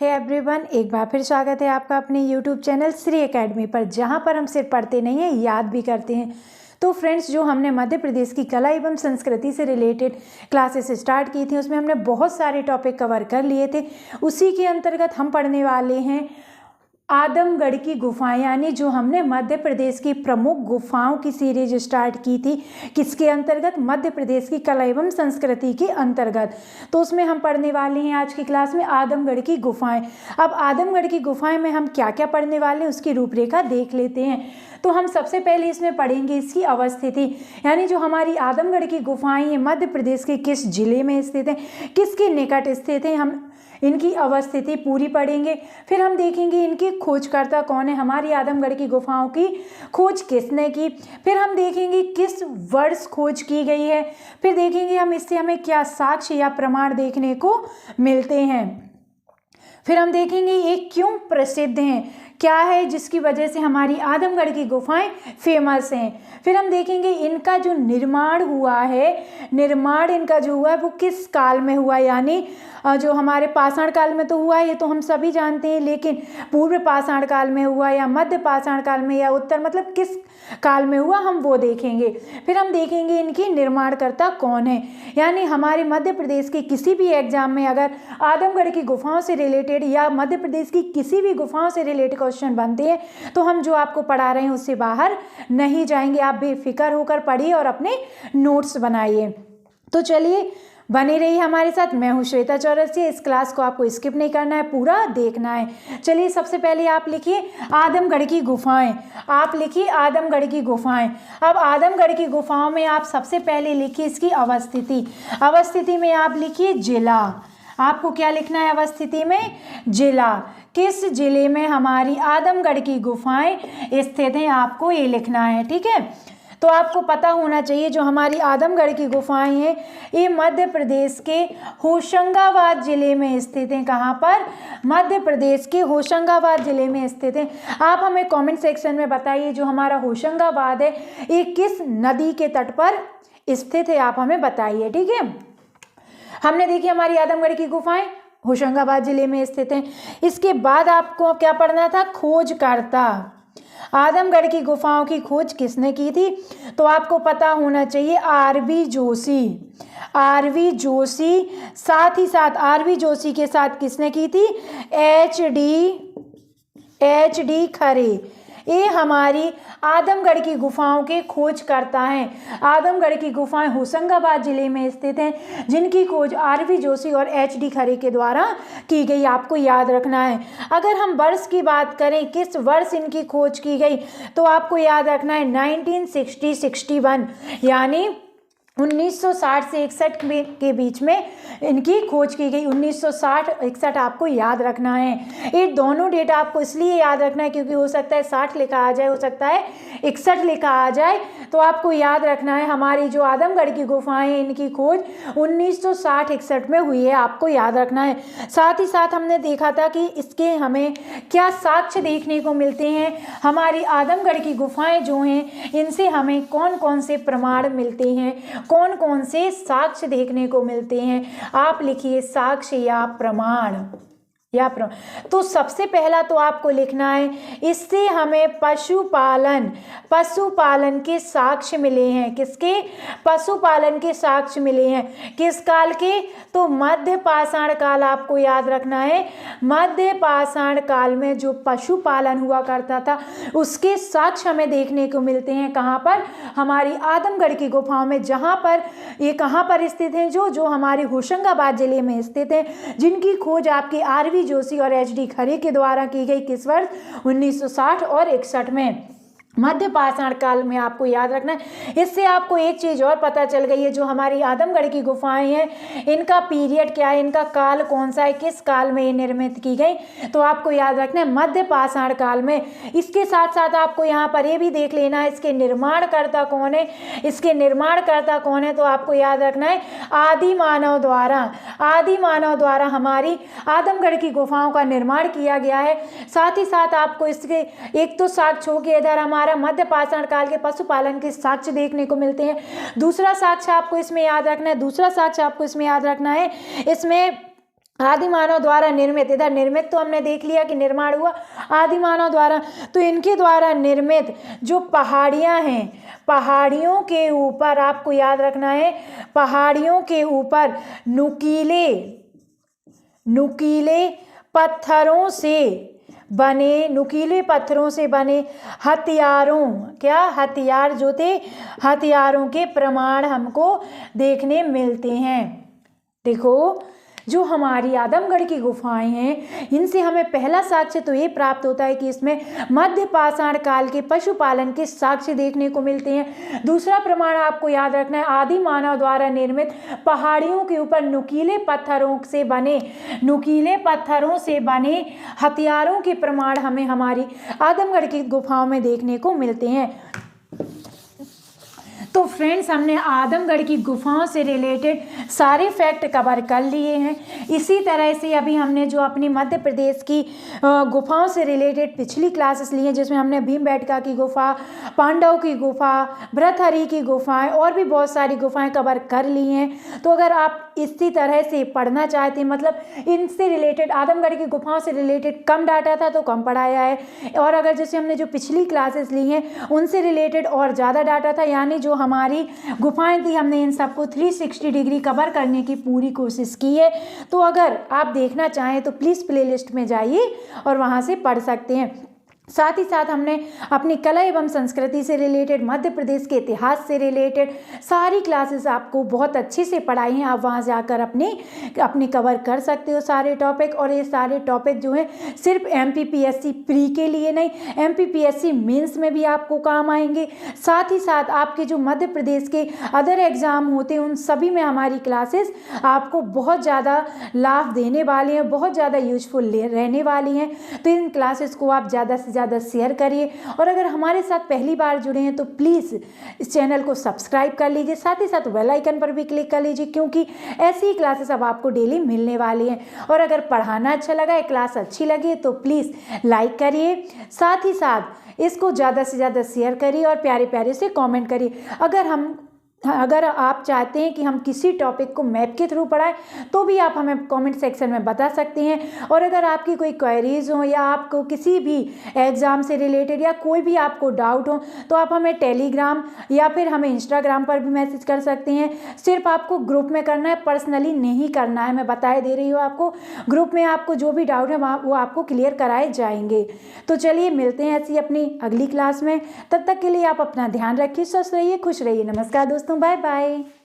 Hey everyone, एक बार फिर स्वागत है आपका अपने यूट्यूब चैनल श्री एकेडमी पर, जहां पर हम सिर्फ पढ़ते नहीं हैं, याद भी करते हैं। तो फ्रेंड्स, जो हमने मध्य प्रदेश की कला एवं संस्कृति से रिलेटेड क्लासेस स्टार्ट की थी, उसमें हमने बहुत सारे टॉपिक कवर कर लिए थे। उसी के अंतर्गत हम पढ़ने वाले हैं आदमगढ़ की गुफाएं, यानी जो हमने मध्य प्रदेश की प्रमुख गुफाओं की सीरीज स्टार्ट की थी। किसके अंतर्गत? मध्य प्रदेश की कला एवं संस्कृति के अंतर्गत। तो उसमें हम पढ़ने वाले हैं आज की क्लास में आदमगढ़ की गुफाएं। अब आदमगढ़ की गुफाएं में हम क्या क्या पढ़ने वाले हैं उसकी रूपरेखा देख लेते हैं। तो हम सबसे पहले इसमें पढ़ेंगे इसकी अवस्थिति, यानी जो हमारी आदमगढ़ की गुफाएं हैं मध्य प्रदेश के किस जिले में स्थित हैं, किसके निकट स्थित हैं, हम इनकी अवस्थिति पूरी पढ़ेंगे। फिर हम देखेंगे इनकी खोजकर्ता कौन है, हमारी आदमगढ़ की गुफाओं की खोज किसने की। फिर हम देखेंगे किस वर्ष खोज की गई है। फिर देखेंगे हम इससे हमें क्या साक्ष्य या प्रमाण देखने को मिलते हैं। फिर हम देखेंगे ये क्यों प्रसिद्ध हैं, क्या है जिसकी वजह से हमारी आदमगढ़ की गुफाएं फेमस हैं। फिर हम देखेंगे इनका जो निर्माण हुआ है, निर्माण इनका जो हुआ है वो किस काल में हुआ, यानी जो हमारे पाषाण काल में तो हुआ है, ये तो हम सभी जानते हैं, लेकिन पूर्व पाषाण काल में हुआ या मध्य पाषाण काल में या उत्तर, मतलब किस काल में हुआ, हम वो देखेंगे। फिर हम देखेंगे इनकी निर्माणकर्ता कौन है, यानी हमारे मध्य प्रदेश के किसी भी एग्जाम में अगर आदमगढ़ की गुफाओं से रिलेटेड या मध्य प्रदेश की किसी भी गुफाओं से रिलेटेड क्वेश्चन बनते हैं तो हम जो आपको पढ़ा रहे हैं उससे बाहर नहीं जाएंगे। आप बेफिक्र होकर पढ़िए और अपने नोट्स बनाइए। तो चलिए बने रहिए हमारे साथ। मैं हूँ श्वेता चौरसिया। इस क्लास को आपको स्किप नहीं करना है, पूरा देखना है। चलिए सबसे पहले आप लिखिए आदमगढ़ की गुफाएं। आप लिखिए आदमगढ़ की गुफाएं। अब आदमगढ़ की गुफाओं में आप सबसे पहले लिखिए इसकी अवस्थिति। अवस्थिति में आप लिखिए जिला। आपको क्या लिखना है अवस्थिति में? जिला। किस जिले में हमारी आदमगढ़ की गुफाएं स्थित हैं, आपको ये लिखना है, ठीक है। तो आपको पता होना चाहिए जो हमारी आदमगढ़ की गुफाएं हैं ये मध्य प्रदेश के होशंगाबाद जिले में स्थित हैं। कहाँ पर? मध्य प्रदेश के होशंगाबाद जिले में स्थित हैं। आप हमें कमेंट सेक्शन में बताइए जो हमारा होशंगाबाद है ये किस नदी के तट पर स्थित है, आप हमें बताइए, ठीक है। हमने देखी हमारी आदमगढ़ की गुफाएं होशंगाबाद जिले में स्थित हैं। इसके बाद आपको क्या पढ़ना था? खोजकर्ता। आदमगढ़ की गुफाओं की खोज किसने की थी? तो आपको पता होना चाहिए आरवी जोशी। आरवी जोशी, साथ ही साथ आरवी जोशी के साथ किसने की थी? एच डी खरे। ये हमारी आदमगढ़ की गुफाओं के खोज करता हैं। आदमगढ़ की गुफाएं होशंगाबाद जिले में स्थित हैं, जिनकी खोज आरवी जोशी और एच डी खरे के द्वारा की गई, आपको याद रखना है। अगर हम वर्ष की बात करें, किस वर्ष इनकी खोज की गई, तो आपको याद रखना है 1960-61, यानी 1960 से 61 के बीच में इनकी खोज की गई। 1960-61 आपको याद रखना है। ये दोनों डेट आपको इसलिए याद रखना है क्योंकि हो सकता है 60 लिखा आ जाए, हो सकता है 61 लिखा आ जाए। तो आपको याद रखना है हमारी जो आदमगढ़ की गुफाएं हैं इनकी खोज 1960-61 में हुई है, आपको याद रखना है। साथ ही साथ हमने देखा था कि इसके हमें क्या साक्ष्य देखने को मिलते हैं। हमारी आदमगढ़ की गुफाएं जो हैं इनसे हमें कौन कौन से प्रमाण मिलते हैं, कौन कौन से साक्ष्य देखने को मिलते हैं। आप लिखिए साक्ष्य या प्रमाण। तो सबसे पहला तो आपको लिखना है इससे हमें पशुपालन के साक्ष्य मिले हैं। किसके? पशुपालन के साक्ष्य मिले हैं। किस काल के? तो मध्य पाषाण काल। आपको याद रखना है मध्य पाषाण काल में जो पशुपालन हुआ करता था उसके साक्ष्य हमें देखने को मिलते हैं। कहाँ पर? हमारी आदमगढ़ की गुफाओं में, जहाँ पर ये कहाँ पर स्थित हैं, जो हमारे होशंगाबाद जिले में स्थित हैं, जिनकी खोज आपकी आरवी जोशी और एच डी खरे के द्वारा की गई। किस वर्ष? 1960 और 61 में, मध्य पाषाण काल में। आपको याद रखना है। इससे आपको एक चीज और पता चल गई है, जो हमारी आदमगढ़ की गुफाएं हैं इनका पीरियड क्या है, इनका काल कौन सा है, किस काल में ये निर्मित की गई। तो आपको याद रखना है मध्य पाषाण काल में। इसके साथ साथ आपको यहाँ पर ये भी देख लेना है इसके निर्माणकर्ता कौन है। इसके निर्माणकर्ता कौन है? तो आपको याद रखना है आदि मानव द्वारा हमारी आदमगढ़ की गुफाओं का निर्माण किया गया है। साथ ही साथ आपको इसके एक तो साक्ष्य हो के इधर हमारा मध्य पाषाण काल के पशुपालन के साक्ष्य देखने को मिलते हैं। दूसरा साक्ष्य आपको इसमें याद रखना है, इसमें आदि मानव द्वारा निर्मित, इधर निर्मित तो हमने देख लिया कि निर्माण हुआ, आदि मानव द्वारा, तो इनके द्वारा निर्मित जो पहाड़ियाँ हैं, पहाड़ियों के ऊपर आपको याद रखना है, पहाड़ियों के ऊपर नुकीले पत्थरों से बने हथियारों, क्या हथियार जो थे, हथियारों के प्रमाण हमको देखने मिलते हैं। देखो जो हमारी आदमगढ़ की गुफाएं हैं, इनसे हमें पहला साक्ष्य तो ये प्राप्त होता है कि इसमें मध्य पाषाण काल के पशुपालन के साक्ष्य देखने को मिलते हैं। दूसरा प्रमाण आपको याद रखना है, आदि मानव द्वारा निर्मित पहाड़ियों के ऊपर नुकीले पत्थरों से बने हथियारों के प्रमाण हमें हमारी आदमगढ़ की गुफाओं में देखने को मिलते हैं। तो फ्रेंड्स, हमने आदमगढ़ की गुफाओं से रिलेटेड सारे फैक्ट कवर कर लिए हैं। इसी तरह से अभी हमने जो अपनी मध्य प्रदेश की गुफाओं से रिलेटेड पिछली क्लासेस ली हैं, जिसमें हमने भीमबेटका की गुफा, पांडव की गुफा, भृतहरि की गुफाएं और भी बहुत सारी गुफाएं कवर कर ली हैं। तो अगर आप इसी तरह से पढ़ना चाहते हैं, मतलब इनसे रिलेटेड, आदमगढ़ की गुफाओं से रिलेटेड कम डाटा था तो कम पढ़ाया है, और अगर जैसे हमने जो पिछली क्लासेस ली हैं उनसे रिलेटेड और ज़्यादा डाटा था, यानी जो हमारी गुफाएं थी हमने इन सबको 360 डिग्री कवर करने की पूरी कोशिश की है। तो अगर आप देखना चाहें तो प्लीज़ प्लेलिस्ट में जाइए और वहां से पढ़ सकते हैं। साथ ही साथ हमने अपनी कला एवं संस्कृति से रिलेटेड, मध्य प्रदेश के इतिहास से रिलेटेड सारी क्लासेस आपको बहुत अच्छे से पढ़ाई हैं। आप वहां जाकर अपनी कवर कर सकते हो सारे टॉपिक, और ये सारे टॉपिक जो हैं सिर्फ MPPSC प्री के लिए नहीं, MPPSC मेंस में भी आपको काम आएंगे। साथ ही साथ आपके जो मध्य प्रदेश के अदर एग्जाम होते हैं उन सभी में हमारी क्लासेस आपको बहुत ज़्यादा लाभ देने वाली हैं, बहुत ज़्यादा यूजफुल रहने वाली हैं। तो इन क्लासेस को आप ज़्यादा से ज़्यादा शेयर करिए, और अगर हमारे साथ पहली बार जुड़े हैं तो प्लीज़ इस चैनल को सब्सक्राइब कर लीजिए, साथ ही साथ बेल आइकन पर भी क्लिक कर लीजिए, क्योंकि ऐसी ही क्लासेस अब आपको डेली मिलने वाली हैं। और अगर पढ़ाना अच्छा लगा है, क्लास अच्छी लगी तो प्लीज़ लाइक करिए, साथ ही साथ इसको ज़्यादा से ज़्यादा शेयर करिए और प्यारे प्यारे से कॉमेंट करिए। अगर आप चाहते हैं कि हम किसी टॉपिक को मैप के थ्रू पढ़ाएं तो भी आप हमें कमेंट सेक्शन में बता सकते हैं। और अगर आपकी कोई क्वेरीज हो या आपको किसी भी एग्ज़ाम से रिलेटेड या कोई भी आपको डाउट हो तो आप हमें टेलीग्राम या फिर हमें इंस्टाग्राम पर भी मैसेज कर सकते हैं। सिर्फ आपको ग्रुप में करना है, पर्सनली नहीं करना है। मैं बता दे रही हूँ आपको, ग्रुप में आपको जो भी डाउट है वो आपको क्लियर कराए जाएंगे। तो चलिए मिलते हैं ऐसी अपनी अगली क्लास में। तब तक के लिए आप अपना ध्यान रखिए, स्वस्थ रहिए, खुश रहिए। नमस्कार दोस्तों, बाय बाय।